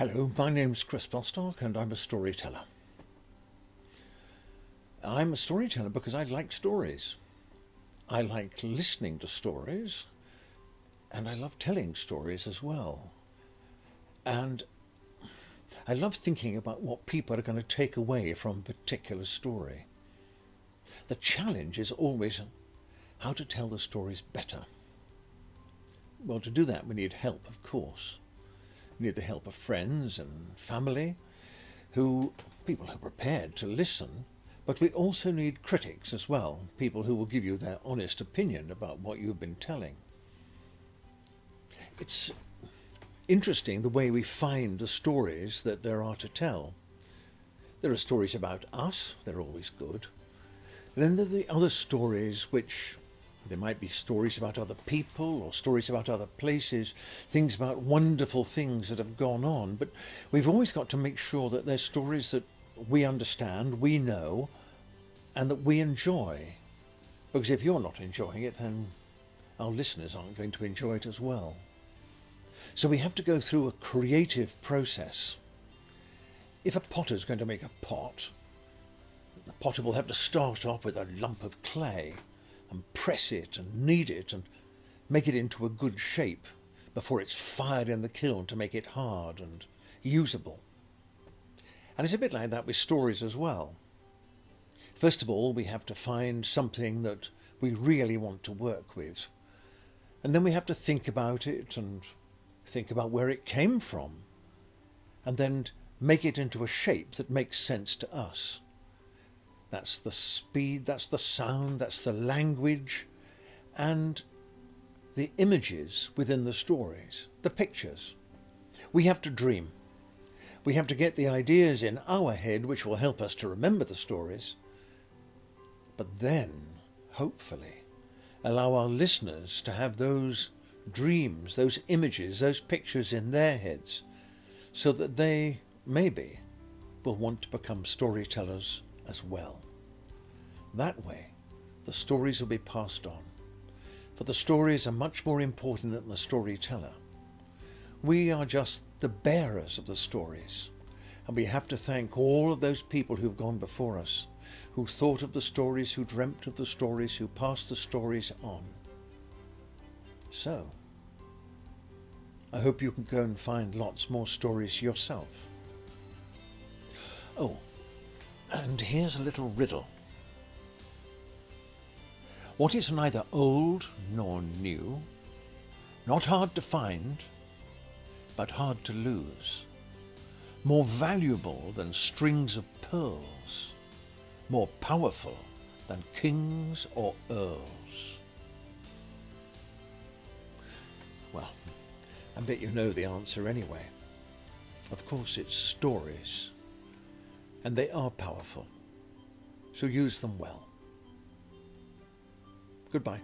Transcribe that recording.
Hello, my name's Chris Bostock and I'm a storyteller. I'm a storyteller because I like stories. I like listening to stories and I love telling stories as well. And I love thinking about what people are going to take away from a particular story. The challenge is always how to tell the stories better. Well, to do that we need help, of course. We need the help of friends and family, people who are prepared to listen, but we also need critics as well, people who will give you their honest opinion about what you've been telling. It's interesting the way we find the stories that there are to tell. There are stories about us, they're always good. Then there are the other stories which there might be stories about other people or stories about other places, things about wonderful things that have gone on. But we've always got to make sure that they're stories that we understand, we know, and that we enjoy. Because if you're not enjoying it, then our listeners aren't going to enjoy it as well. So we have to go through a creative process. If a potter's going to make a pot, the potter will have to start off with a lump of clay and press it and knead it and make it into a good shape before it's fired in the kiln to make it hard and usable. And it's a bit like that with stories as well. First of all, we have to find something that we really want to work with. And then we have to think about it and think about where it came from. And then make it into a shape that makes sense to us. That's the speed, that's the sound, that's the language, and the images within the stories, the pictures. We have to dream. We have to get the ideas in our head which will help us to remember the stories, but then, hopefully, allow our listeners to have those dreams, those images, those pictures in their heads, so that they, maybe, will want to become storytellers as well. That way, the stories will be passed on. For the stories are much more important than the storyteller. We are just the bearers of the stories. And we have to thank all of those people who've gone before us, who thought of the stories, who dreamt of the stories, who passed the stories on. So, I hope you can go and find lots more stories yourself. Oh, and here's a little riddle. What is neither old nor new, not hard to find, but hard to lose, more valuable than strings of pearls, more powerful than kings or earls? Well, I bet you know the answer anyway. Of course, it's stories. And they are powerful, so use them well. Goodbye.